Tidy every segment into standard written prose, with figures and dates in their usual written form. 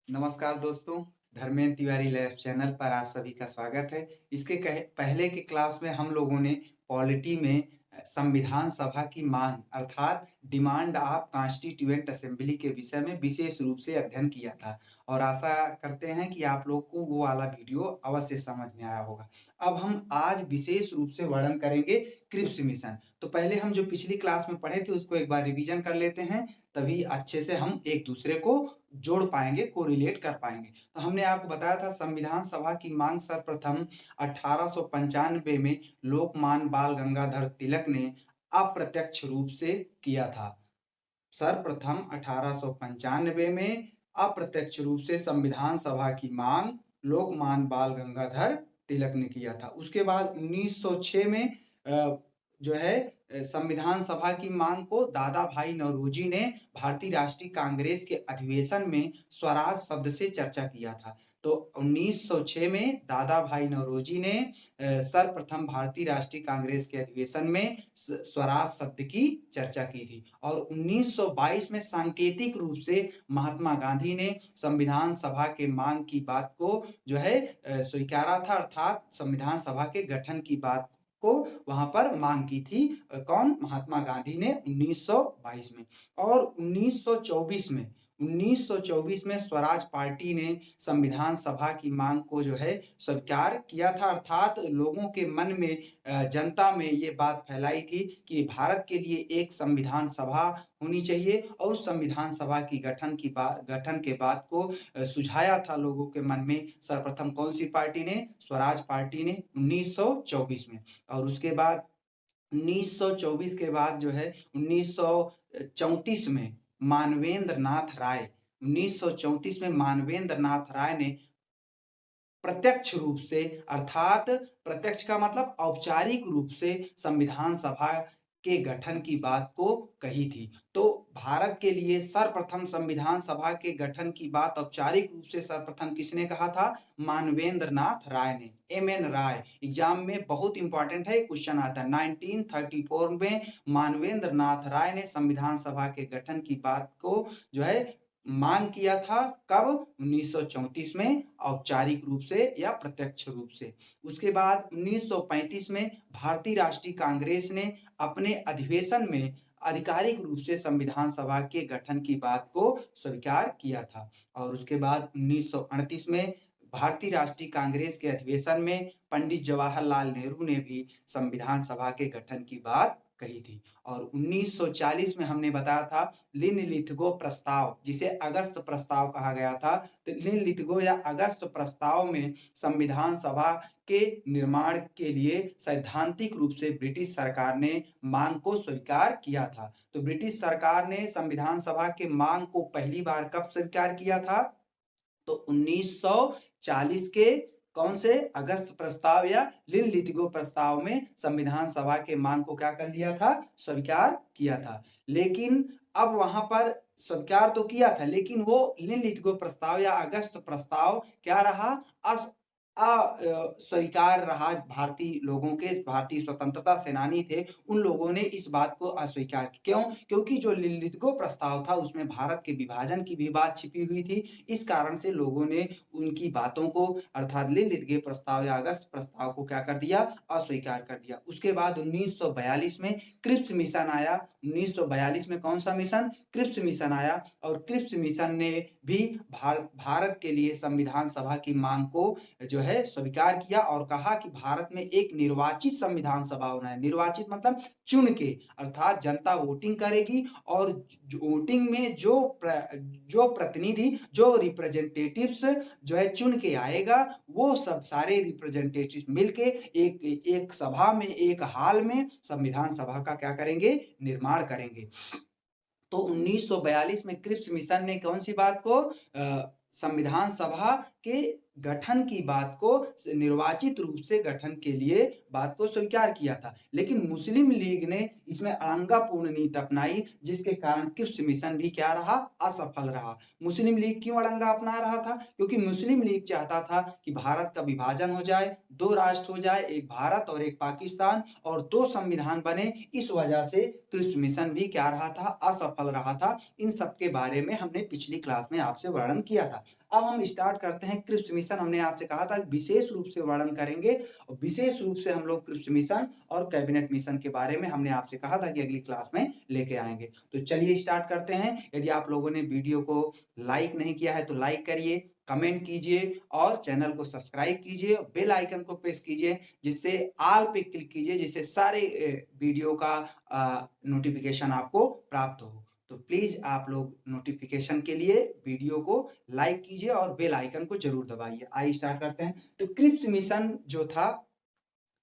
नमस्कार दोस्तों, Dharmendra Tiwari lab channel पर आप सभी का स्वागत है। इसके पहले के क्लास में हम लोगों ने पॉलिटी में संविधान सभा की मांग अर्थात डिमांड ऑफ कॉन्स्टिट्यूएंट असेंबली के विषय में विशेष रूप से अध्ययन किया था और आशा करते हैं कि आप लोग को वो वाला वीडियो अवश्य समझ में आया होगा। अब हम आज विशेष रूप से वर्णन करेंगे क्रिप्स मिशन। तो पहले हम जो पिछली क्लास में पढ़े थे उसको एक बार रिवीजन कर लेते हैं, तभी अच्छे से हम एक दूसरे को जोड़ पाएँगे, कोरिलेट कर पाएँगे। तो हमने आपको बताया था संविधान सभा की माँग सर्वप्रथम 1895 में लोकमान्य बाल गंगाधर तिलक ने अप्रत्यक्ष रूप से किया था। सर्वप्रथम 1895 में अप्रत्यक्ष रूप से संविधान सभा की माँग लोकमान्य बाल गंगाधर तिलक ने किया था। उसके बाद 1906 में जो है संविधान सभा की माँग को दादा भाई नौरोजी ने भारतीय राष्ट्रीय कांग्रेस के अधिवेशन में स्वराज शब्द से चर्चा किया था। तो 1906 में दादा भाई नौरोजी ने सर्वप्रथम भारतीय राष्ट्रीय कांग्रेस के अधिवेशन में स्वराज शब्द की चर्चा की थी और 1922 में सांकेतिक रूप से महात्मा गांधी ने संविधान सभा के मांग की बात को जो है स्वीकारा था, अर्थात संविधान सभा के गठन की बात को वहां पर मांग की थी। कौन? महात्मा गांधी ने 1922 में। और 1924 में स्वराज पार्टी ने संविधान सभा की मांग को जो है स्वीकार किया था, अर्थात लोगों के मन में जनता में ये बात फैलाई थी कि भारत के लिए एक संविधान सभा होनी चाहिए और उस संविधान सभा की गठन के बाद को सुझाया था लोगों के मन में। सर्वप्रथम कौन सी पार्टी ने? स्वराज पार्टी ने 1924 में। और उसके बाद 1924 के बाद जो है 1934 में मानवेंद्र नाथ राय 1934 में मानवेंद्र नाथ राय ने प्रत्यक्ष रूप से, अर्थात प्रत्यक्ष का मतलब औपचारिक रूप से संविधान सभा के गठन की बात को कही थी। तो भारत के लिए सर्वप्रथम संविधान सभा के गठन की बात औपचारिक रूप से सर्वप्रथम किसने कहा था? मानवेंद्र नाथ राय ने। एम.एन. राय। एग्जाम में बहुत इंपॉर्टेंट है, क्वेश्चन आता है। 1934 में मानवेंद्र नाथ राय ने संविधान सभा के गठन की बात को जो है मांग किया था। कब? 1934 में औपचारिक रूप से या प्रत्यक्ष रूप से। उसके बाद 1935 में भारतीय राष्ट्रीय कांग्रेस ने अपने अधिवेशन में आधिकारिक रूप से संविधान सभा के गठन की बात को स्वीकार किया था। और उसके बाद 1938 में भारतीय राष्ट्रीय कांग्रेस के अधिवेशन में पंडित जवाहरलाल नेहरू ने भी संविधान सभा के गठन की बात कही थी। और 1940 में हमने बताया था लिनलिथगो प्रस्ताव, जिसे अगस्त प्रस्ताव कहा गया था। तो लिनलिथगो या अगस्त प्रस्ताव में संविधान सभा के निर्माण के लिए सैद्धांतिक रूप से ब्रिटिश सरकार ने मांग को स्वीकार किया था। तो ब्रिटिश सरकार ने संविधान सभा के मांग को पहली बार कब स्वीकार किया था? तो 1940 के कौन से? अगस्त प्रस्ताव या लिनलिथगो प्रस्ताव में संविधान सभा के मांग को क्या कर लिया था? स्वीकार किया था। लेकिन अब वहां पर स्वीकार तो किया था, लेकिन वो लिनलिथगो प्रस्ताव या अगस्त प्रस्ताव क्या रहा? स्वीकार रहा। भारतीय लोगों के, भारतीय स्वतंत्रता सेनानी थे, उन लोगों ने इस बात को अस्वीकार किया। क्यों? क्योंकि जो लिनलिथगो प्रस्ताव था उसमें भारत के विभाजन की भी बात छिपी हुई थी। इस कारण से लोगों ने उनकी बातों को, अर्थात लिनलिथगो प्रस्ताव या अगस्त प्रस्ताव को क्या कर दिया? अस्वीकार कर दिया। उसके बाद 1942 में क्रिप्स मिशन आया। 1942 में कौन सा मिशन? क्रिप्स मिशन आया। और क्रिप्स मिशन ने भी भारत के लिए संविधान सभा की मांग को जो है स्वीकार किया और कहा कि भारत में एक निर्वाचित संविधान सभा होना है। निर्वाचित मतलब चुन के, अर्थात जनता वोटिंग करेगी और वोटिंग में जो प्रतिनिधि, जो रिप्रेजेंटेटिव्स जो है चुन के आएगा, वो सब सारे रिप्रेजेंटेटिव मिलके एक सभा में, एक हाल में संविधान सभा का क्या करेंगे? निर्माण करेंगे। तो 1942 में क्रिप्स मिशन ने कौन सी बात को संविधान सभा के गठन की बात को निर्वाचित रूप से गठन के लिए बात को स्वीकार किया था। लेकिन मुस्लिम लीग ने इसमें अड़ंगापूर्ण नीति अपनाई, जिसके कारण क्रिप्स मिशन भी क्या रहा? असफल रहा। मुस्लिम लीग क्यों अड़ंगा अपना रहा था? क्योंकि मुस्लिम लीग चाहता था कि भारत का विभाजन हो जाए, 2 राष्ट्र हो जाए, एक भारत और एक पाकिस्तान, और 2 संविधान बने। इस वजह से क्रिप्स मिशन भी क्या रहा था? असफल रहा था। इन सब के बारे में हमने पिछली क्लास में आपसे वर्णन किया था। अब हम स्टार्ट करते हैं क्रिप्स मिशन। हमने आपसे कहा था विशेष रूप से वर्णन करेंगे, और विशेष रूप से हम लोग क्रिप्स मिशन और कैबिनेट मिशन के बारे में हमने आपसे कहा था कि अगली क्लास में लेके आएंगे। तो चलिए स्टार्ट करते हैं। यदि आप लोगों ने वीडियो को लाइक नहीं किया है तो लाइक करिए, कमेंट कीजिए और चैनल को सब्सक्राइब कीजिए, बेल आइकन को प्रेस कीजिए, जिससे ऑल पे क्लिक कीजिए, जिससे सारे वीडियो का नोटिफिकेशन आपको प्राप्त हो। तो प्लीज आप लोग नोटिफिकेशन के लिए वीडियो को लाइक कीजिए और बेल आइकन को जरूर दबाइए। आइए स्टार्ट करते हैं। तो क्रिप्स मिशन जो था,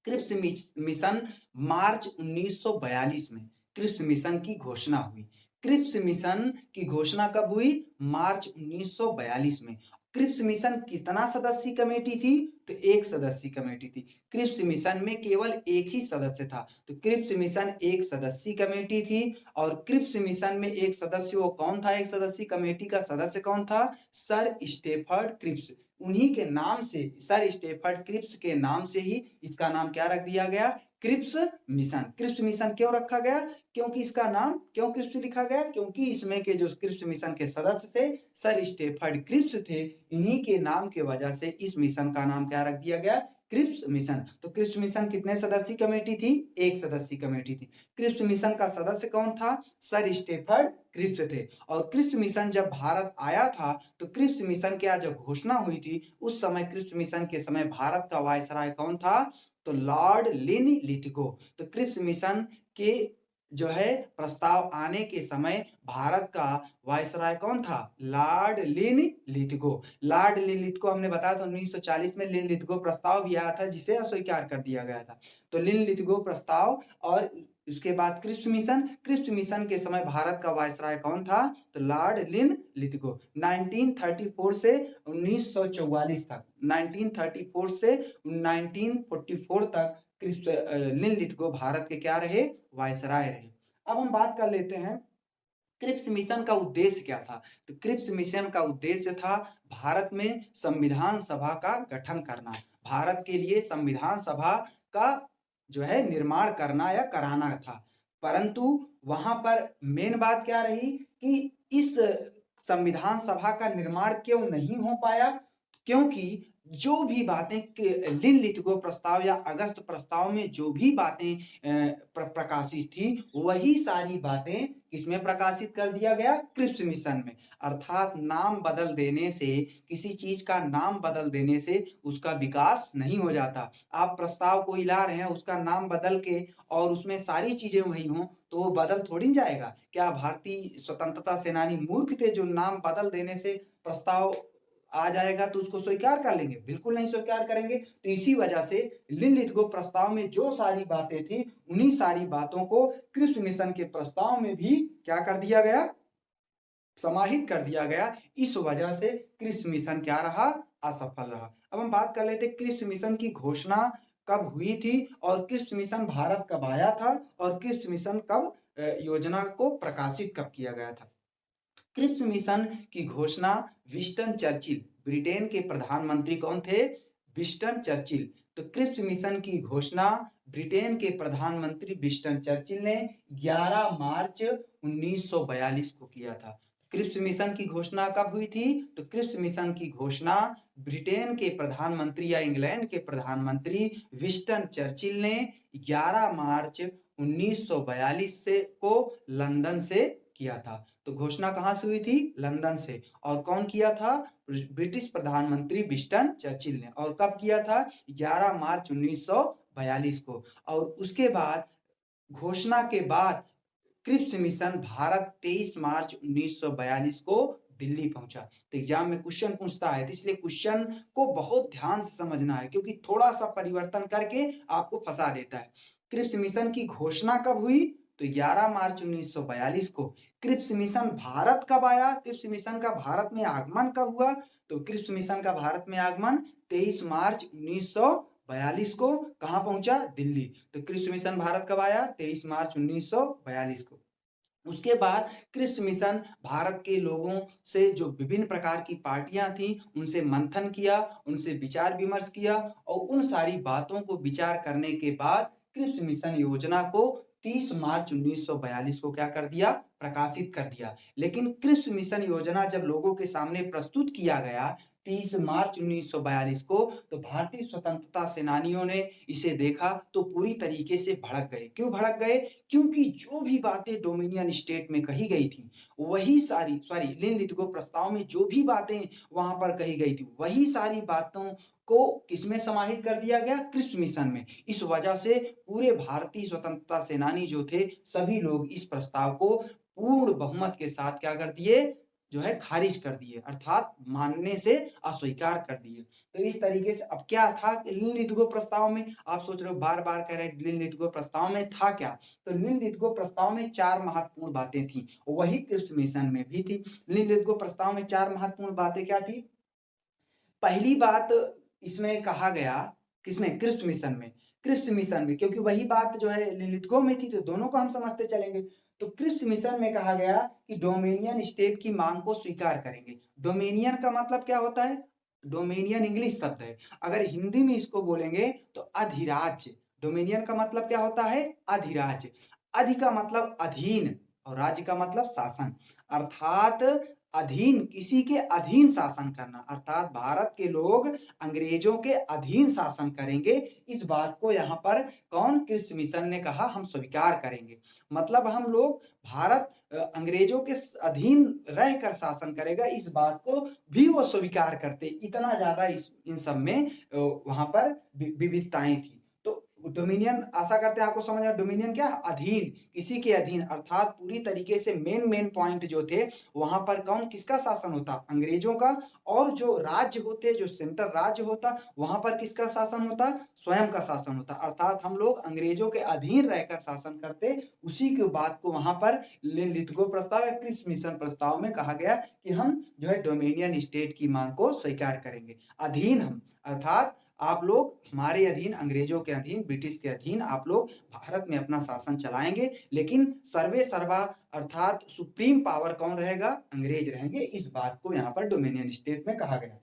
क्रिप्स मिशन मार्च 1942 में क्रिप्स मिशन की घोषणा हुई। क्रिप्स मिशन की घोषणा कब हुई? मार्च 1942 में। क्रिप्स मिशन कितना सदस्यीय कमेटी थी? तो एक सदस्यीय कमेटी थी। क्रिप्स मिशन में केवल एक ही सदस्य था, तो क्रिप्स मिशन एक सदस्यीय कमेटी थी। और क्रिप्स मिशन में एक सदस्य, वो कौन था? एक सदस्यीय कमेटी का सदस्य कौन था? Sir Stafford Cripps. उन्हीं के नाम से, सर स्टेफर्ड क्रिप्स के नाम से ही इसका नाम क्या रख दिया गया? Cripps mission. क्रिप्स मिशन क्यों रखा गया? क्योंकि इसका नाम क्यों क्रिप्स लिखा गया? क्योंकि इसमें के जो क्रिप्स मिशन के सदस्य थे सर स्टेफर्ड क्रिप्स थे। इन्हीं के नाम के वजह से इस मिशन का नाम क्या रख दिया गया? Cripps mission. तो क्रिप्स मिशन कितने सदस्यीय कमेटी थी? एक सदस्यीय कमेटी थी। क्रिप्स मिशन का सदस्य कौन था? सर स्टेफर्ड क्रिप्स थे। और क्रिप्स मिशन जब भारत आया था, तो क्रिप्स मिशन की जब घोषणा हुई थी, उस समय क्रिप्स मिशन के समय भारत का वायसराय कौन था? तो लॉर्ड लिन लिथगो। तो क्रिप्स मिशन के जो है प्रस्ताव आने के समय भारत का वायसराय कौन था? लॉर्ड लिन लिथगो। लॉर्ड लिन लिथगो हमने बताया था 1940 में लिन लिथगो प्रस्ताव भी आया था, जिसे अस्वीकार कर दिया गया था। तो लिन लिथगो प्रस्ताव, और उसके बाद क्रिप्स मिशन। क्रिप्स मिशन के समय भारत का वायसराय कौन था? तो लॉर्ड लिन लिथगो। 1934 से 1944 तक, 1934 से 1944 तक लिन लिथगो भारत के क्या रहे? वायसराय रहे। अब हम बात कर लेते हैं क्रिप्स मिशन का उद्देश्य क्या था। तो क्रिप्स मिशन का उद्देश्य था भारत में संविधान सभा का गठन करना। भारत के लिए संविधान सभा का जो है निर्माण करना या कराना था। परंतु वहां पर मेन बात क्या रही कि इस संविधान सभा का निर्माण क्यों नहीं हो पाया? क्योंकि जो भी बातें लिन लिथगो प्रस्ताव या अगस्त प्रस्ताव में जो भी बातें प्रकाशित थी, वही सारी बातें किसमें प्रकाशित कर दिया गया? क्रिप्स मिशन में। अर्थात नाम बदल देने से, किसी चीज का नाम बदल देने से उसका विकास नहीं हो जाता। आप प्रस्ताव को ला रहे हैं, उसका नाम बदल के और उसमें सारी चीजें वही हों, तो वो बदल थोड़ी जाएगा। क्या भारतीय स्वतंत्रता सेनानी मूर्ख थे जो नाम बदल देने से प्रस्ताव आ जाएगा तो उसको स्वीकार कर लेंगे? बिल्कुल नहीं स्वीकार करेंगे। तो इसी वजह से लिन लिथगो प्रस्ताव में जो सारी बातें थी, उन्हीं सारी बातों को क्रिप्स मिशन के प्रस्ताव में भी क्या कर दिया गया? समाहित कर दिया गया। इस वजह से क्रिप्स मिशन क्या रहा? असफल रहा। अब हम बात कर लेते हैं क्रिप्स मिशन की घोषणा कब हुई थी और क्रिप्स मिशन भारत कब आया था और क्रिप्स मिशन कब योजना को प्रकाशित कब किया गया था। क्रिप्स मिशन की घोषणा विंस्टन चर्चिल, ब्रिटेन के प्रधानमंत्री कौन थे? Winston Churchill. तो क्रिप्स मिशन की घोषणा ब्रिटेन के प्रधानमंत्री विंस्टन चर्चिल ने 11 मार्च 1942 को किया था। क्रिप्स मिशन की घोषणा कब हुई थी? तो क्रिप्स मिशन की घोषणा ब्रिटेन के प्रधानमंत्री या इंग्लैंड के प्रधानमंत्री विंस्टन चर्चिल ने 11 मार्च 1942 से को लंदन से किया था। तो घोषणा कहां से हुई थी? लंदन से। और कौन किया था? ब्रिटिश प्रधानमंत्री विंस्टन चर्चिल ने। और कब किया था? 11 मार्च 1942 को। और उसके बाद, घोषणा के बाद क्रिप्स मिशन भारत 23 मार्च 1942 को दिल्ली पहुंचा। तो एग्जाम में क्वेश्चन पूछता है, तो इसलिए क्वेश्चन को बहुत ध्यान से समझना है, क्योंकि थोड़ा सा परिवर्तन करके आपको फंसा देता है। क्रिप्स मिशन की घोषणा कब हुई? तो 11 मार्च 1942 को क्रिप्स मिशन भारत कब आया? क्रिप्स मिशन का भारत में आगमन कब हुआ? तो क्रिप्स मिशन का भारत में आगमन 23 मार्च 1942 को कहाँ पहुंचा? दिल्ली। तो क्रिप्स मिशन भारत कब आया? 23 मार्च 1942 को। उसके बाद क्रिप्स मिशन भारत के लोगों से जो विभिन्न प्रकार की पार्टियां थी उनसे मंथन किया, उनसे विचार विमर्श किया और उन सारी बातों को विचार करने के बाद क्रिप्स मिशन योजना को 30 मार्च 1942 को क्या कर दिया? प्रकाशित कर दिया। लेकिन क्रिप्स मिशन योजना जब लोगों के सामने प्रस्तुत किया गया 30 मार्च 1942 को, तो भारतीय स्वतंत्रता सेनानियों ने इसे देखा तो पूरी तरीके से भड़क गए। क्यों भड़क गए? क्योंकि जो भी बातें डोमिनियन स्टेट में कही गई थी, वही सारी लिन-लिथगो प्रस्ताव में जो भी बातें वहाँ पर कही गई थी, वही सारी बातों को किसमें समाहित कर दिया गया? क्रिप्स मिशन में। इस वजह से पूरे भारतीय स्वतंत्रता सेनानी जो थे, सभी लोग इस प्रस्ताव को पूर्ण बहुमत के साथ क्या कर दिए? जो है खारिज कर दिए, अर्थात मानने से अस्वीकार कर दिए। तो इस तरीके से अब क्या था लिन-लिथगो प्रस्ताव में? आप सोच रहे हो बार-बार कह रहे हैं लिन-लिथगो प्रस्ताव में था क्या? तो लिन-लिथगो प्रस्ताव में 4 महत्वपूर्ण बातें थी, वही क्रिप्स मिशन में भी थी। लिन-लिथगो प्रस्ताव में 4 महत्वपूर्ण बातें क्या थी? पहली बात इसमें कहा गया, किसमें? क्रिप्स मिशन में। क्रिप्स मिशन में, क्योंकि वही बात जो है लिलितगो में थी, तो दोनों को हम समझते चलेंगे। तो क्रिप्स मिशन में कहा गया कि डोमिनियन स्टेट की मांग को स्वीकार करेंगे। डोमिनियन का मतलब क्या होता है? डोमिनियन इंग्लिश शब्द है। अगर हिंदी में इसको बोलेंगे तो अधिराज्य। डोमिनियन का मतलब क्या होता है? अधिराज्य। अधि का मतलब अधीन और राज्य का मतलब शासन। अर्थात अधीन, किसी के अधीन शासन करना, अर्थात भारत के लोग अंग्रेजों के अधीन शासन करेंगे। इस बात को यहाँ पर कौन? क्रिप्स मिशन ने कहा हम स्वीकार करेंगे। मतलब हम लोग भारत अंग्रेजों के अधीन रहकर शासन करेगा, इस बात को भी वो स्वीकार करते। इतना ज्यादा इस इन सब में वहां पर विविधताएं थी। तो डोमिनियन, आशा करते हैं आपको समझ आया। डोमिनियन क्या? अधीन, किसी के अधीन, अर्थात पूरी तरीके से मेन पॉइंट जो थे वहां पर कौन, किसका शासन होता? अंग्रेजों का। और जो राज्य होते, जो सेंट्रल राज्य होता, वहां पर किसका शासन होता? स्वयं का शासन होता। अर्थात हम लोग अंग्रेजों के अधीन रहकर शासन करते। उसी के बात को वहां पर लिथगो प्रस्ताव या क्रिप्स मिशन प्रस्ताव में कहा गया कि हम जो है डोमिनियन स्टेट की मांग को स्वीकार करेंगे। अधीन हम, अर्थात आप लोग हमारे अधीन, अंग्रेजों के अधीन, ब्रिटिश के अधीन आप लोग भारत में अपना शासन चलाएंगे, लेकिन सर्वे सर्वा अर्थात सुप्रीम पावर कौन रहेगा? अंग्रेज रहेंगे। इस बात को यहाँ पर डोमिनियन स्टेट में कहा गया।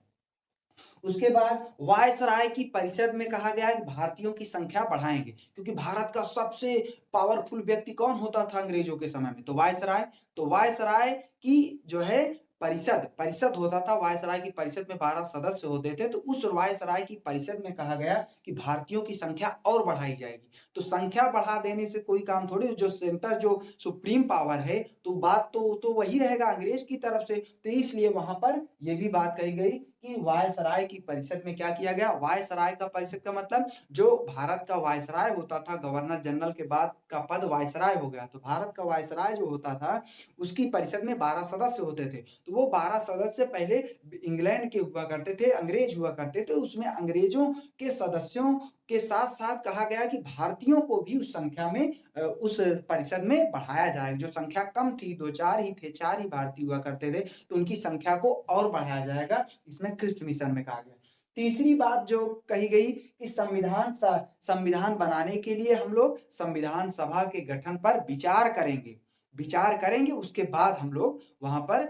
उसके बाद वायसराय की परिषद में कहा गया कि भारतीयों की संख्या बढ़ाएंगे, क्योंकि भारत का सबसे पावरफुल व्यक्ति कौन होता था अंग्रेजों के समय में? तो वायसराय। तो वायसराय की जो है परिषद परिषद होता था, वायसराय की परिषद में 12 सदस्य होते थे। तो उस वायसराय की परिषद में कहा गया कि भारतीयों की संख्या और बढ़ाई जाएगी। तो संख्या बढ़ा देने से कोई काम थोड़ी, जो सेंटर, जो सुप्रीम पावर है, तो बात तो वही रहेगा अंग्रेज की तरफ से। तो इसलिए वहां पर यह भी बात कही गई कि वायसराय की परिषद में क्या किया गया? वायसराय का परिषद का मतलब जो भारत का वायसराय होता था, गवर्नर जनरल के बाद का पद वायसराय हो गया। तो भारत का वायसराय जो होता था उसकी परिषद में 12 सदस्य होते थे। तो वो 12 सदस्य पहले इंग्लैंड के हुआ करते थे, अंग्रेज हुआ करते थे। उसमें अंग्रेजों के सदस्यों के साथ-साथ कहा गया कि भारतीयों को भी उस संख्या में उस परिषद में बढ़ाया जाए। जो संख्या कम थी, 2-4 ही थे, 4 ही भारतीय हुआ करते थे, तो उनकी संख्या को और बढ़ाया जाएगा, इसमें क्रिप्स मिशन में कहा गया। तीसरी बात जो कही गई कि संविधान बनाने के लिए हम लोग संविधान सभा के गठन पर विचार करेंगे। विचार करेंगे, उसके बाद हम लोग वहां पर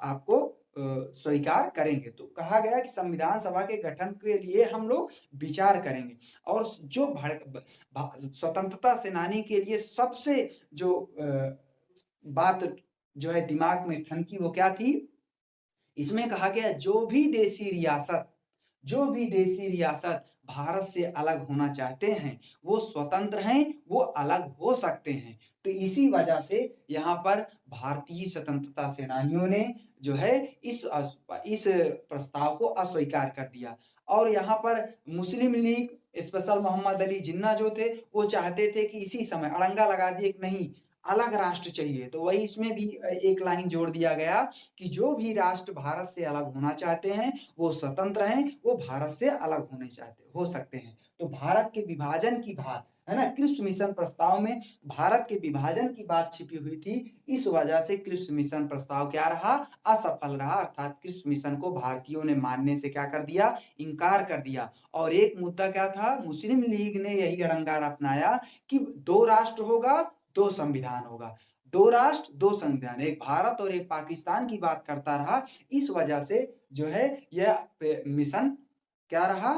आपको स्वीकार करेंगे। तो कहा गया कि संविधान सभा के गठन के लिए हम लोग विचार करेंगे। और जो स्वतंत्रता सेनानी के लिए सबसे जो बात जो है दिमाग में ठनकी, वो क्या थी? इसमें कहा गया जो भी देशी रियासत भारत से अलग होना चाहते हैं, वो स्वतंत्र हैं, वो अलग हो सकते हैं। तो इसी वजह से यहाँ पर भारतीय स्वतंत्रता सेनानियों ने जो है इस प्रस्ताव को अस्वीकार कर दिया। और यहाँ पर मुस्लिम लीग, स्पेशल मोहम्मद अली जिन्ना जो थे, वो चाहते थे कि इसी समय अड़ंगा लगा दिए कि नहीं, अलग राष्ट्र चाहिए। तो वही इसमें भी एक लाइन जोड़ दिया गया कि जो भी राष्ट्र भारत से अलग होना चाहते हैं, वो स्वतंत्र हैं, वो भारत से अलग होने चाहते हो सकते हैं। तो भारत के विभाजन की बात है ना? क्रिप्स मिशन प्रस्ताव में भारत के विभाजन की बात छिपी हुई थी। इस वजह से क्रिप्स मिशन प्रस्ताव क्या रहा? असफल रहा, अर्थात क्रिप्स मिशन को भारतीयों ने मानने से क्या कर दिया? इनकार कर दिया। और एक मुद्दा क्या था? मुस्लिम लीग ने यही अड़ंगा अपनाया कि 2 राष्ट्र होगा, 2 संविधान होगा। 2 राष्ट्र, 2 संविधान, एक भारत और एक पाकिस्तान की बात करता रहा। इस वजह से जो है यह मिशन क्या रहा?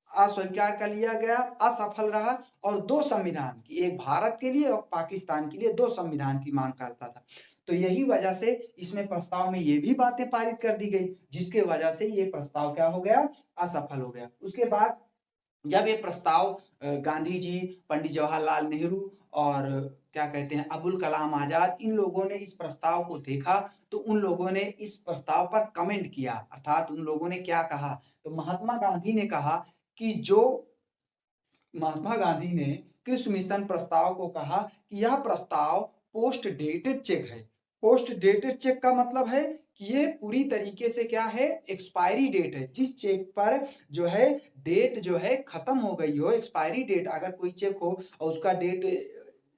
अस्वीकार कर लिया गया, असफल रहा और 2 संविधान की, एक भारत के लिए और पाकिस्तान के लिए 2 संविधान की माँग करता था। तो यही वजह से इसमें प्रस्ताव में ये भी बातें पारित कर दी गई, जिसके वजह से ये प्रस्ताव क्या हो गया? असफल हो गया। उसके बाद जब ये प्रस्ताव गांधी जी, पंडित जवाहरलाल नेहरू और क्या कहते हैं अबुल कलाम आजाद, इन लोगों ने इस प्रस्ताव को देखा, तो उन लोगों ने इस प्रस्ताव पर कमेंट किया, अर्थात उन लोगों ने क्या कहा? तो महात्मा गांधी ने कहा कि जो महात्मा गांधी ने कृषि मिशन प्रस्ताव को कहा कि यह प्रस्ताव पोस्ट डेटेड चेक है। पोस्ट डेटेड चेक का मतलब है कि ये पूरी तरीके से क्या है? एक्सपायरी डेट है। जिस चेक पर जो है डेट जो है खत्म हो गई हो, एक्सपायरी डेट, अगर कोई चेक हो और उसका डेट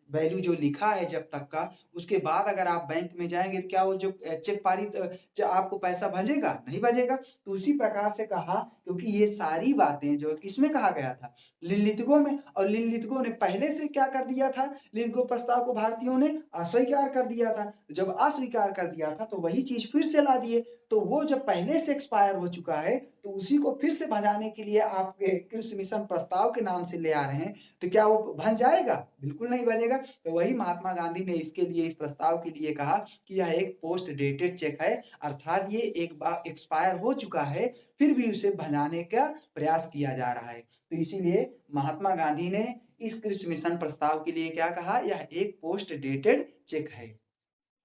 वैल्यू जो लिखा है जब तक का, उसके बाद अगर आप बैंक में जाएँगे तो क्या वो जो चेक पारित आपको पैसा भेजेगा? नहीं भेजेगा। तो उसी प्रकार से कहा, क्योंकि ये सारी बातें जो किसमें कहा गया था? लिनलिथगो में, और लिनलिथगो ने पहले से क्या कर दिया था? लिनलिथगो प्रस्ताव को भारतीयों ने अस्वीकार कर दिया था। जब अस्वीकार कर दिया था तो वही चीज़ फिर से ला दिए। तो वो जब पहले से एक्सपायर हो चुका है, तो उसी को फिर से भजाने के लिए आप कृषि मिशन प्रस्ताव के नाम से ले आ रहे हैं, तो क्या वो बन जाएगा? बिल्कुल नहीं बनेगा। तो वही महात्मा गांधी ने इसके लिए, इस प्रस्ताव के लिए कहा कि यह एक पोस्ट डेटेड चेक है, अर्थात ये एक बार एक्सपायर हो चुका है, फिर भी उसे भजाने का प्रयास किया जा रहा है। तो इसीलिए महात्मा गांधी ने इस कृषि मिशन प्रस्ताव के लिए क्या कहा? यह एक पोस्ट डेटेड चेक है।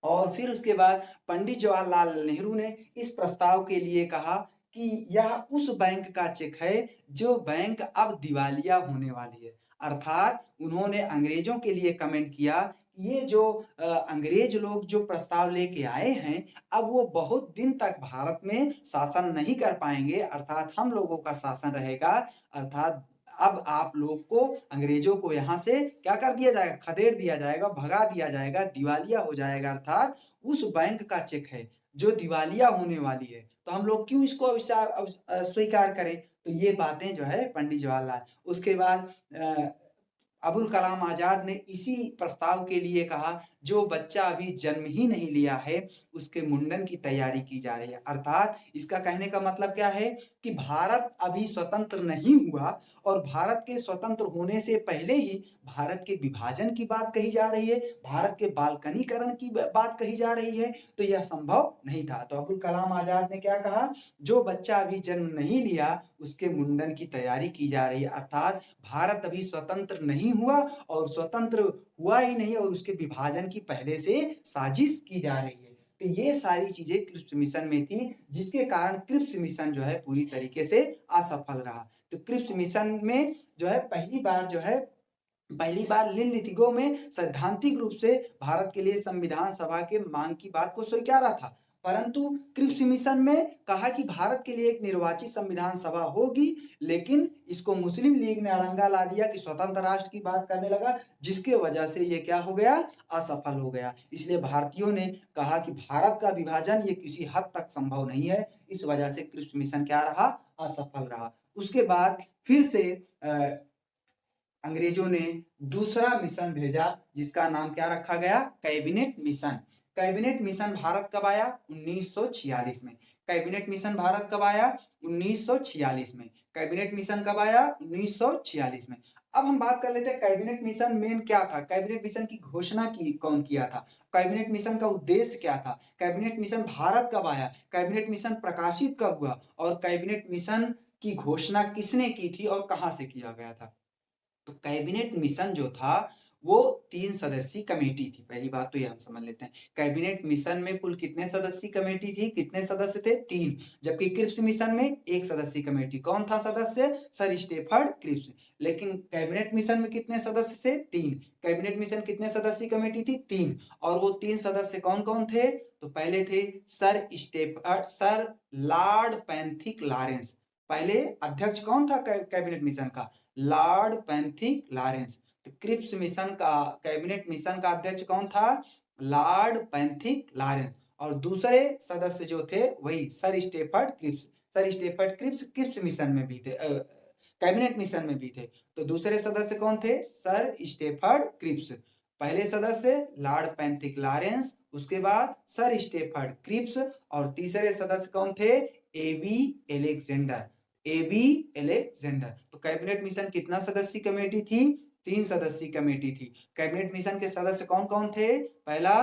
और फिर उसके बाद पंडित जवाहरलाल नेहरू ने इस प्रस्ताव के लिए कहा कि यह उस बैंक का चेक है जो बैंक अब दिवालिया होने वाली है। अर्थात उन्होंने अंग्रेजों के लिए कमेंट किया कि ये जो अंग्रेज लोग जो प्रस्ताव लेके आए हैं, अब वो बहुत दिन तक भारत में शासन नहीं कर पाएँगे, अर्थात हम लोगों का शासन रहेगा। अर्थात अब आप लोग को, अंग्रेजों को यहाँ से क्या कर दिया जाएगा? खदेड़ दिया जाएगा, भगा दिया जाएगा, दिवालिया हो जाएगा, अर्थात उस बैंक का चेक है जो दिवालिया होने वाली है। तो हम लोग क्यों इसको स्वीकार करें? तो ये बातें जो है पंडित जवाहरलाल, उसके बाद अबुल कलाम आजाद ने इसी प्रस्ताव के लिए कहा, जो बच्चा अभी जन्म ही नहीं लिया है, उसके मुंडन की तैयारी की जा रही है। अर्थात इसका कहने का मतलब क्या है कि भारत अभी स्वतंत्र नहीं हुआ और भारत के स्वतंत्र होने से पहले ही भारत के विभाजन की बात कही जा रही है, भारत के बाल्कनीकरण की बात कही जा रही है, तो यह संभव नहीं था। तो अबुल कलाम आजाद ने क्या कहा? जो बच्चा अभी जन्म नहीं लिया, उसके मुंडन की तैयारी की जा रही है। अर्थात भारत अभी स्वतंत्र नहीं हुआ और स्वतंत्र हुआ ही नहीं और उसके विभाजन की पहले से साजिश की जा रही है। तो ये सारी चीज़ें क्रिप्स मिशन में थी, जिसके कारण क्रिप्स मिशन जो है पूरी तरीके से असफल रहा। तो क्रिप्स मिशन में जो है पहली बार लिनलिथगो में सैद्धांतिक रूप से भारत के लिए संविधान सभा के मांग की बात को स्वीकारा था। परंतु क्रिप्स मिशन में कहा कि भारत के लिए एक निर्वाचित संविधान सभा होगी, लेकिन इसको मुस्लिम लीग ने अड़ंगा ला दिया कि स्वतंत्र राष्ट्र की बात करने लगा, जिसके वजह से ये क्या हो गया? असफल हो गया। इसलिए भारतीयों ने कहा कि भारत का विभाजन ये किसी हद तक संभव नहीं है। इस वजह से क्रिप्स मिशन क्या रहा? असफल रहा। उसके बाद फिर से अंग्रेजों ने दूसरा मिशन भेजा, जिसका नाम क्या रखा गया? Cabinet mission. Cabinet mission Bharat कब आया? 1946 में। कैबिनेट मिशन भारत कब आया? 1946 में। कैबिनेट मिशन कब आया? 1946 में। अब हम बात कर लेते हैं कैबिनेट मिशन मेन क्या था? कैबिनेट मिशन की घोषणा की कौन किया था? कैबिनेट मिशन का उद्देश्य क्या था? कैबिनेट मिशन भारत कब आया? कैबिनेट मिशन प्रकाशित कब हुआ? और कैबिनेट मिशन की घोषणा किसने की थी और कहाँ से किया गया था? तो कैबिनेट मिशन जो था वो 3 सदस्यीय कमेटी थी। पहली बात तो ये हम समझ लेते हैं। कैबिनेट मिशन में कुल कितने सदस्यीय कमेटी थी? कितने सदस्य थे? 3। जबकि क्रिप्स मिशन में 1 सदस्यीय कमेटी। कौन था सदस्य? Sir Stafford Cripps. लेकिन कैबिनेट मिशन में कितने सदस्य थे? 3। कैबिनेट मिशन कितने सदस्यीय कमेटी थी? 3। और वो 3 सदस्य कौन-कौन थे? तो पहले थे सर लॉर्ड पैंथिक लॉरेंस। पहले अध्यक्ष कौन था कैबिनेट मिशन का? Lord Pethick Lawrence. तो क्रिप्स मिशन का कैबिनेट मिशन का अध्यक्ष कौन था? Lord Pethick Lawrence. और दूसरे सदस्य जो थे वही sir Stafford Cripps. Sir Stafford Cripps Cripps mission में भी थे, कैबिनेट मिशन में भी थे। तो दूसरे सदस्य कौन थे? Sir Stafford Cripps. पहले सदस्य लॉर्ड पैंथिक लॉरेंस, उसके बाद सर स्टेफर्ड क्रिप्स, और तीसरे सदस्य कौन थे? A B Alexander. A B Alexander. तो कैबिनेट मिशन कितना सदस्यीय कमेटी थी? 3 सदस्यीय कमेटी थी। कैबिनेट मिशन के सदस्य कौन-कौन थे? पहला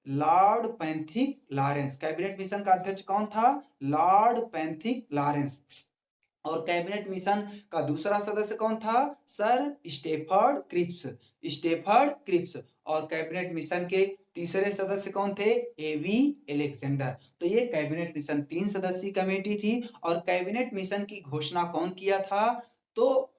Lord Pethick Lawrence. Cabinet mission का अध्यक्ष कौन था? Lord Pethick Lawrence. और कैबिनेट मिशन का दूसरा सदस्य कौन था? Sir Stafford Cripps. Stafford Cripps. और कैबिनेट मिशन के तीसरे सदस्य कौन थे? A B Alexander. तो ये कैबिनेट मिशन 3 सदस्यीय कमेटी थी। और कैबिनेट मिशन की घोषणा कौन किया था? तो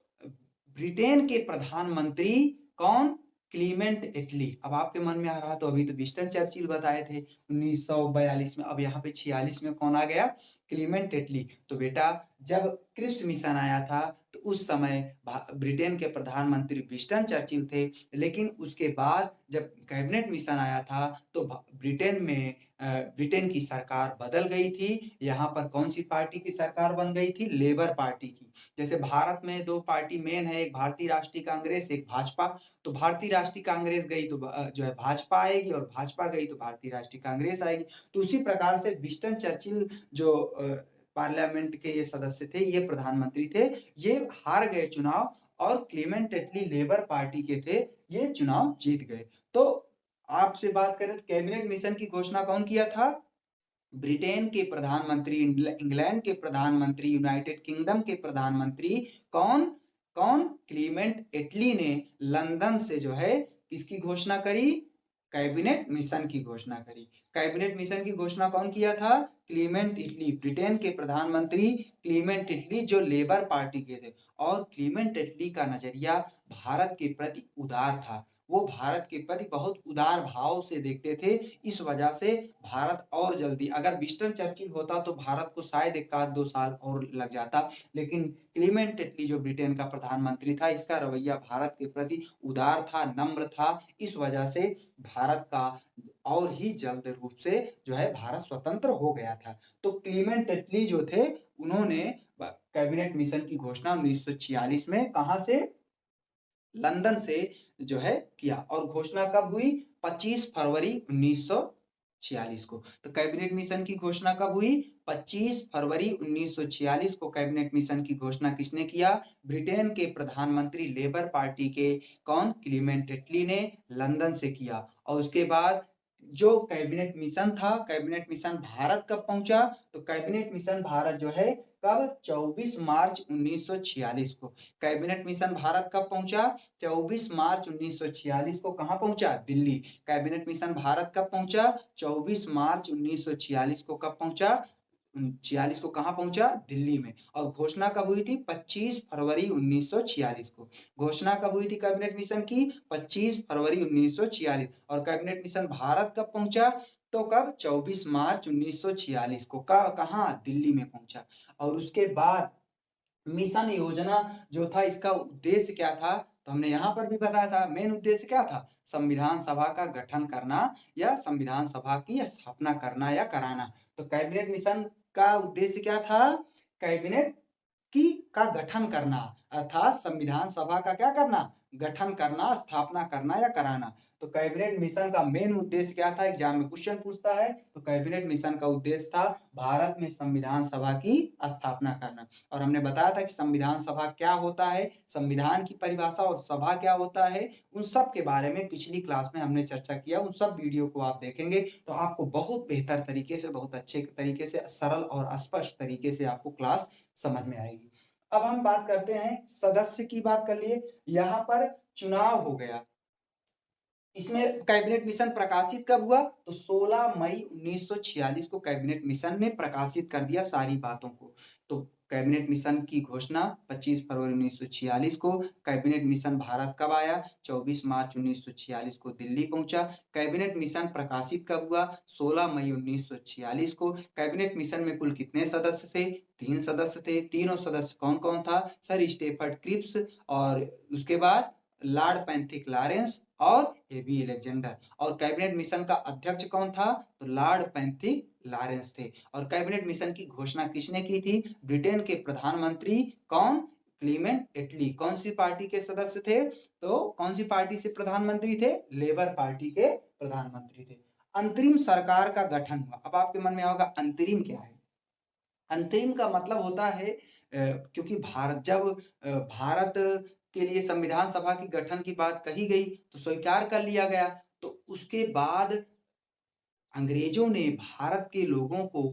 ब्रिटेन के प्रधानमंत्री कौन? क्लीमेंट एटली। अब आपके मन में आ रहा तो अभी तो विंस्टन चर्चिल बताए थे 1942 में, अब यहाँ पे 46 में कौन आ गया? क्लीमेंट एटली। तो बेटा जब क्रिप्स मिशन आया था तो उस समय ब्रिटेन के प्रधानमंत्री विंस्टन चर्चिल थे, लेकिन उसके बाद जब कैबिनेट मिशन आया था तो ब्रिटेन में ब्रिटेन की सरकार बदल गई थी। यहाँ पर कौन सी पार्टी की सरकार बन गई थी? लेबर पार्टी की। जैसे भारत में 2 पार्टी मेन है, एक भारतीय राष्ट्रीय कांग्रेस, एक भाजपा। तो भारतीय राष्ट्रीय कांग्रेस गई तो जो है भाजपा आएगी, और भाजपा गई तो भारतीय राष्ट्रीय कांग्रेस आएगी। तो उसी प्रकार से विंस्टन चर्चिल जो पार्लियामेंट के ये सदस्य थे, ये प्रधानमंत्री थे, ये हार गए चुनाव, और क्लीमेंट एटली लेबर पार्टी के थे, ये चुनाव जीत गए। तो आपसे बात करें तो कैबिनेट मिशन की घोषणा कौन किया था? ब्रिटेन के प्रधानमंत्री, इंग्लैंड के प्रधानमंत्री, यूनाइटेड किंगडम के प्रधानमंत्री कौन? कौन? क्लीमेंट एटली ने लंदन से जो है किसकी घोषणा करी? कैबिनेट मिशन की घोषणा करी। कैबिनेट मिशन की घोषणा कौन किया था? क्लीमेंट एटली। ब्रिटेन के प्रधानमंत्री क्लीमेंट एटली जो लेबर पार्टी के थे। और क्लीमेंट एटली का नजरिया भारत के प्रति उदार था। वो भारत के प्रति बहुत उदार भाव से देखते थे। इस वजह से भारत और जल्दी, अगर विंस्टन चर्चिल होता तो भारत को शायद 1 आध 2 साल और लग जाता। लेकिन क्लीमेंट एटली जो ब्रिटेन का प्रधानमंत्री था, इसका रवैया भारत के प्रति उदार था, नम्र था। इस वजह से भारत का और ही जल्द रूप से जो है भारत स्वतंत्र हो गया था। तो क्लीमेंट एटली जो थे, उन्होंने कैबिनेट मिशन की घोषणा 1946 में कहाँ से? लंदन से जो है किया। और घोषणा कब हुई? 25 फरवरी 1946 को। तो कैबिनेट मिशन की घोषणा कब हुई? 25 फरवरी 1946 को कैबिनेट मिशन की घोषणा किसने किया? ब्रिटेन के प्रधानमंत्री लेबर पार्टी के कौन? क्लीमेंट एटली ने लंदन से किया। और उसके बाद जो कैबिनेट मिशन था, कैबिनेट मिशन भारत कब पहुंचा? तो कैबिनेट मिशन भारत जो है कब? 24 मार्च 1946 को। कैबिनेट मिशन भारत कब पहुंचा? 24 मार्च 1946 को। कहाँ पहुंचा? दिल्ली। कैबिनेट मिशन भारत कब पहुंचा? 24 मार्च 1946 को। कब पहुंचा? 46 को कहाँ पहुंचा? दिल्ली में। और घोषणा कब हुई थी? 25 फरवरी 1946 को। घोषणा कब हुई थी कैबिनेट मिशन की? 25 फरवरी 1946। और कैबिनेट मिशन भारत कब पहुंचा? तो कब? 24 मार्च 1946 को। कहाँ? दिल्ली में पहुंचा। और उसके बाद मिशन योजना जो था, इसका उद्देश्य क्या था? तो हमने यहाँ पर भी बताया था, मेन उद्देश्य क्या था? संविधान सभा का गठन करना, या संविधान सभा की स्थापना करना या कराना। तो कैबिनेट मिशन का उद्देश्य क्या था? कैबिनेट की का गठन करना, अर्थात संविधान सभा का क्या करना? गठन करना, स्थापना करना या कराना। तो कैबिनेट मिशन का मेन उद्देश्य क्या था? एग्जाम में क्वेश्चन पूछता है। तो कैबिनेट मिशन का उद्देश्य था भारत में संविधान सभा की स्थापना करना। और हमने बताया था कि संविधान सभा क्या होता है, संविधान की परिभाषा और सभा क्या होता है, उन सब के बारे में पिछली क्लास में हमने चर्चा किया। उन सब वीडियो को आप देखेंगे तो आपको बहुत बेहतर तरीके से, बहुत अच्छे तरीके से, सरल और स्पष्ट तरीके से आपको क्लास समझ में आएगी। अब हम बात करते हैं सदस्य की, बात कर लिए। यहाँ पर चुनाव हो गया। इसमें कैबिनेट मिशन प्रकाशित कब हुआ? तो 16 मई 1946 को कैबिनेट मिशन ने प्रकाशित कर दिया सारी बातों को। तो कैबिनेट मिशन की घोषणा 25 फरवरी 1946 को। कैबिनेट मिशन भारत कब आया? 24 मार्च 1946 को दिल्ली पहुंचा। कैबिनेट मिशन प्रकाशित कब हुआ? 16 मई 1946 को। कैबिनेट मिशन में कुल कितने सदस्य थे? 3 सदस्य थे। तीनों सदस्य कौन-कौन था? सर स्टेफर्ड क्रिप्स, और उसके बाद लॉर्ड पैंथिक लॉरेंस और एबी अलेक्जेंडर। और कैबिनेट मिशन का अध्यक्ष कौन था? तो लॉर्ड पैंथिक लॉरेंस थे। और कैबिनेट मिशन की घोषणा किसने की थी? ब्रिटेन के प्रधानमंत्री कौन? क्लीमेंट एटली। कौन सी पार्टी के सदस्य थे? तो कौन सी पार्टी से प्रधानमंत्री थे? लेबर पार्टी के प्रधानमंत्री थे। अंतरिम सरकार का गठन हुआ। अब आपके मन में होगा अंतरिम क्या है? अंतरिम का मतलब होता है क्योंकि भारत के लिए संविधान सभा की गठन की बात कही गई तो स्वीकार कर लिया गया। तो उसके बाद अंग्रेजों ने भारत के लोगों को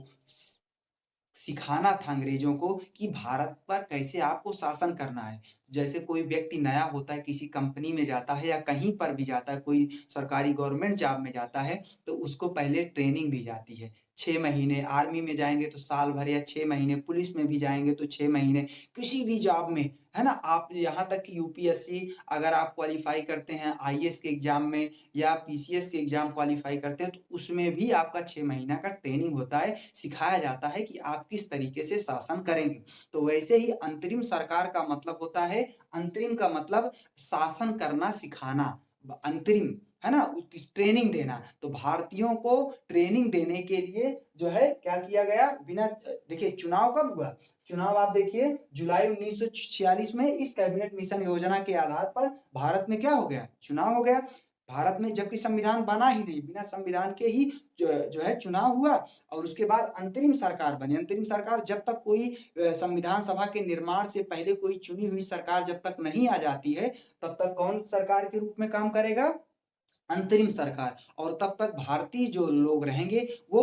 सिखाना था अंग्रेजों को कि भारत पर कैसे आपको शासन करना है। जैसे कोई व्यक्ति नया होता है, किसी कंपनी में जाता है या कहीं पर भी जाता है, कोई सरकारी गवर्नमेंट जॉब में जाता है, तो उसको पहले ट्रेनिंग दी जाती है। 6 महीने आर्मी में जाएँगे तो साल भर या 6 महीने, पुलिस में भी जाएँगे तो 6 महीने, किसी भी जॉब में, है ना? आप यहाँ तक कि यूपीएससी अगर आप क्वालीफाई करते हैं आईएएस के एग्ज़ाम में या पीसीएस के एग्ज़ाम क्वालीफाई करते हैं, तो उसमें भी आपका 6 महीना का ट्रेनिंग होता है, सिखाया जाता है कि आप किस तरीके से शासन करेंगे। तो वैसे ही अंतरिम सरकार का मतलब होता है, अंतरिम का मतलब शासन करना सिखाना, अंतरिम, है ना? ट्रेनिंग देना। तो भारतीयों को ट्रेनिंग देने के लिए जो है क्या किया गया? देखिए चुनाव कब हुआ? चुनाव आप देखिए जुलाई 1946 में इस कैबिनेट मिशन योजना के आधार पर भारत में क्या हो गया? चुनाव हो गया। भारत में जबकि संविधान बना ही नहीं, बिना संविधान के ही जो है चुनाव हुआ और उसके बाद अंतरिम सरकार बनी। अंतरिम सरकार जब तक कोई संविधान सभा के निर्माण से पहले कोई चुनी हुई सरकार जब तक नहीं आ जाती है, तब तक कौन सरकार के रूप में काम करेगा? अंतरिम सरकार। और तब तक भारतीय जो लोग रहेंगे वो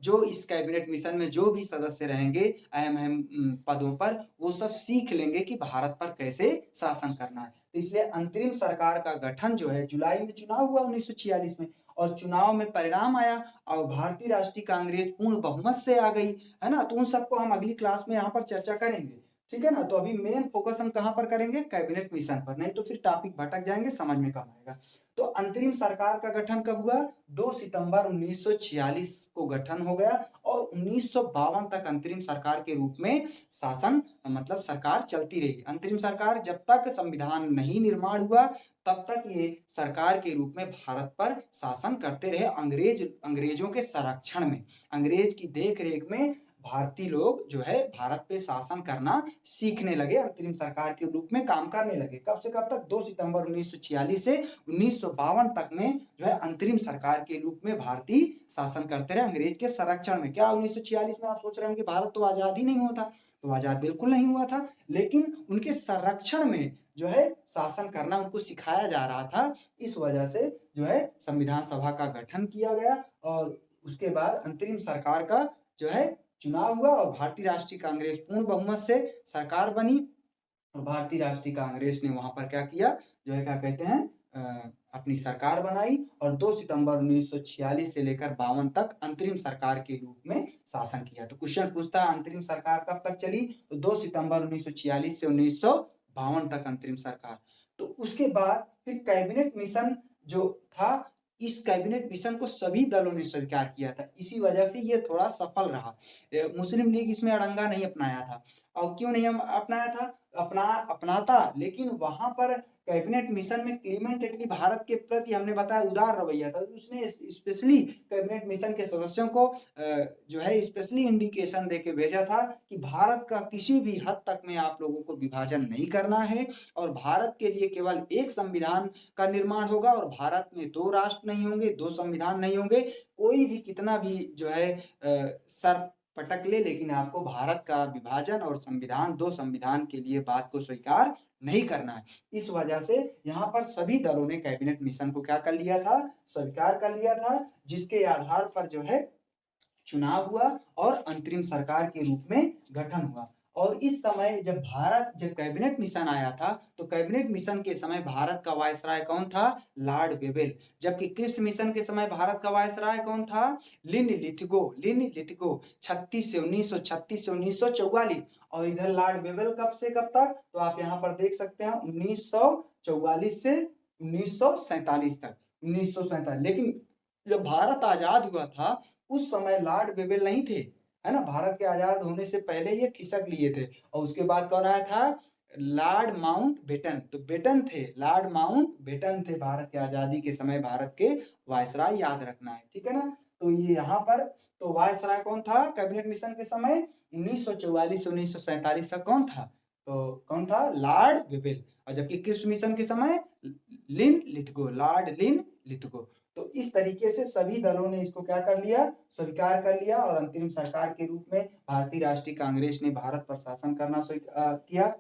जो इस कैबिनेट मिशन में जो भी सदस्य रहेंगे अहम-अहम पदों पर, वो सब सीख लेंगे कि भारत पर कैसे शासन करना है। तो इसलिए अंतरिम सरकार का गठन जो है जुलाई में चुनाव हुआ 1946 में और चुनाव में परिणाम आया और भारतीय राष्ट्रीय कांग्रेस पूर्ण बहुमत से आ गई, है ना? तो उन सबको हम अगली क्लास में यहाँ पर चर्चा करेंगे। ठीक है ना? तो अभी मेन फोकस हम कहाँ पर करेंगे? कैबिनेट मिशन पर, नहीं तो फिर टॉपिक भटक जाएँगे, समझ में कम आएगा। तो अंतरिम सरकार का गठन कब हुआ? 2 सितंबर 1946 को गठन हो गया और 1952 तक अंतरिम सरकार के रूप में शासन मतलब सरकार चलती रही। अंतरिम सरकार जब तक संविधान नहीं निर्माण हुआ, तब तक ये सरकार के रूप में भारत पर शासन करते रहे अंग्रेजों के संरक्षण में। अंग्रेज की देख-रेख में भारतीय लोग जो है भारत पे शासन करना सीखने लगे, अंतरिम सरकार के रूप में काम करने लगे। कब से कब तक? 2 सितंबर 1946 से 1952 तक में जो है अंतरिम सरकार के रूप में भारतीय शासन करते रहे अंग्रेज के संरक्षण में। क्या 1946 में आप सोच रहे होंगे भारत तो आज़ाद ही नहीं हुआ था? तो आज़ाद बिल्कुल नहीं हुआ था, लेकिन उनके संरक्षण में जो है शासन करना उनको सिखाया जा रहा था। इस वजह से जो है संविधान सभा का गठन किया गया और उसके बाद अंतरिम सरकार का जो है चुनाव हुआ और भारतीय राष्ट्रीय कांग्रेस पूर्ण बहुमत से सरकार बनी और भारतीय राष्ट्रीय कांग्रेस ने वहाँ पर क्या किया, जो है क्या कहते हैं अपनी सरकार बनाई और 2 सितंबर 1946 से लेकर 52 तक अंतरिम सरकार के रूप में शासन किया। तो क्वेश्चन पूछता है अंतरिम सरकार कब तक चली? तो 2 सितंबर 1946 से 1952 तक अंतरिम सरकार। तो उसके बाद फिर कैबिनेट मिशन जो था, इस कैबिनेट मिशन को सभी दलों ने स्वीकार किया था। इसी वजह से ये थोड़ा सफल रहा। मुस्लिम लीग इसमें अड़ंगा नहीं अपनाया था और क्यों नहीं अपनाया था? अपनाता, लेकिन वहाँ पर कैबिनेट मिशन में क्लीमेंट एटली भारत के प्रति हमने बताया उदार रवैया था। उसने स्पेशली कैबिनेट मिशन के सदस्यों को जो है स्पेशली इंडिकेशन देके भेजा था कि भारत का किसी भी हद तक में आप लोगों को विभाजन नहीं करना है और भारत के लिए केवल एक संविधान का निर्माण होगा और भारत में 2 राष्ट्र नहीं होंगे, 2 संविधान नहीं होंगे। कोई भी कितना भी जो है सर पटक ले, लेकिन आपको भारत का विभाजन और संविधान 2 संविधान के लिए बात को स्वीकार नहीं करना है। इस वजह से यहाँ पर सभी दलों ने कैबिनेट मिशन को क्या कर लिया था? स्वीकार कर लिया था, जिसके आधार पर जो है चुनाव हुआ और अंतरिम सरकार के रूप में गठन हुआ। और इस समय जब कैबिनेट मिशन आया था, तो कैबिनेट मिशन के समय भारत का वायसराय कौन था? Lord Wavell. जबकि क्रिप्स मिशन के समय भारत का वायसराय कौन था? लिन लिथगो 1936 से 1944 और इधर लॉर्ड वेवेल कब से कब तक? तो आप यहाँ पर देख सकते हैं 1944 से 1947 तक। 1947 लेकिन जब भारत आजाद हुआ था, उस समय लॉर्ड वेवेल नहीं थे, है ना? भारत के आजाद होने से पहले ये खिसक लिए थे और उसके बाद कौन आया था? लॉर्ड माउंटबेटन, तो बेटन थे, लॉर्ड माउंटबेटन थे भारत की आज़ादी के समय भारत के वायसराय, याद रखना है, ठीक है ना? तो ये यहाँ पर तो वायसराय कौन था कैबिनेट मिशन के समय? 1944 से 1947 तक कौन था? तो कौन था? Lord Wavell. और जबकि क्रिप्स मिशन के समय लिन लिथगो, लॉर्ड लिन लिथगो। तो इस तरीके से सभी दलों ने इसको क्या कर लिया? स्वीकार कर लिया और अंतरिम सरकार के रूप में भारतीय राष्ट्रीय कांग्रेस ने भारत पर शासन करना किया।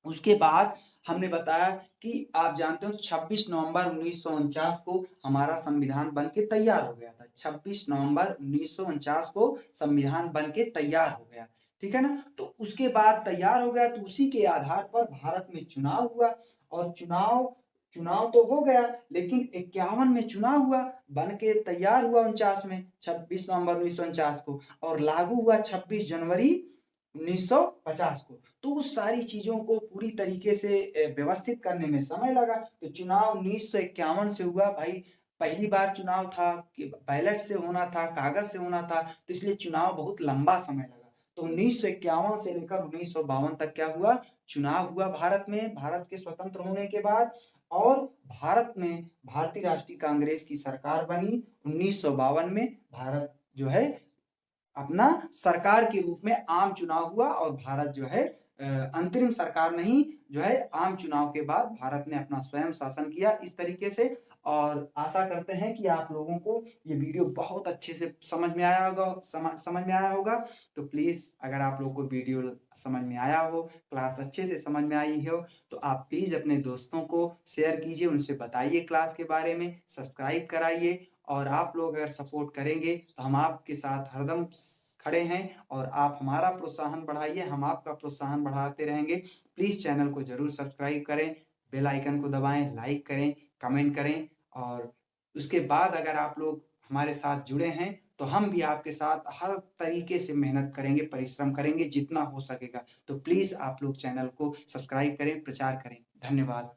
उसके बाद हमने बताया कि आप जानते हो 26 नवंबर 1949 को हमारा संविधान बन के तैयार हो गया था। 26 नवंबर 1949 को संविधान बन के तैयार हो गया, ठीक है ना? तो उसके बाद तैयार हो गया तो उसी के आधार पर भारत में चुनाव हुआ और चुनाव चुनाव तो हो गया लेकिन 51 में चुनाव हुआ, बन के तैयार हुआ 49 में, 26 नवंबर 1949 को और लागू हुआ 26 जनवरी 1950 को। तो उस सारी चीज़ों को पूरी तरीके से व्यवस्थित करने में समय लगा। तो चुनाव 1951 से हुआ भाई, पहली बार चुनाव था कि बैलेट से होना था, कागज़ से होना था, तो इसलिए चुनाव बहुत लंबा समय लगा। तो 1951 से लेकर 1952 तक क्या हुआ? चुनाव हुआ भारत में, भारत के स्वतंत्र होने के बाद और भारत में भारतीय राष्ट्रीय कांग्रेस की सरकार बनी। 1952 में भारत जो है अपना सरकार के रूप में आम चुनाव हुआ और भारत जो है अंतरिम सरकार नहीं, जो है आम चुनाव के बाद भारत ने अपना स्वयं शासन किया इस तरीके से। और आशा करते हैं कि आप लोगों को ये वीडियो बहुत अच्छे से समझ में आया होगा, समझ में आया होगा। तो प्लीज़ अगर आप लोगों को वीडियो समझ में आया हो, क्लास अच्छे से समझ में आई हो, तो आप प्लीज़ अपने दोस्तों को शेयर कीजिए, उनसे बताइए क्लास के बारे में, सब्सक्राइब कराइए और आप लोग अगर सपोर्ट करेंगे तो हम आपके साथ हरदम खड़े हैं और आप हमारा प्रोत्साहन बढ़ाइए, हम आपका प्रोत्साहन बढ़ाते रहेंगे। प्लीज़ चैनल को ज़रूर सब्सक्राइब करें, बेल आइकन को दबाएँ, लाइक करें, कमेंट करें और उसके बाद अगर आप लोग हमारे साथ जुड़े हैं, तो हम भी आपके साथ हर तरीके से मेहनत करेंगे, परिश्रम करेंगे जितना हो सकेगा। तो प्लीज़ आप लोग चैनल को सब्सक्राइब करें, प्रचार करें। धन्यवाद।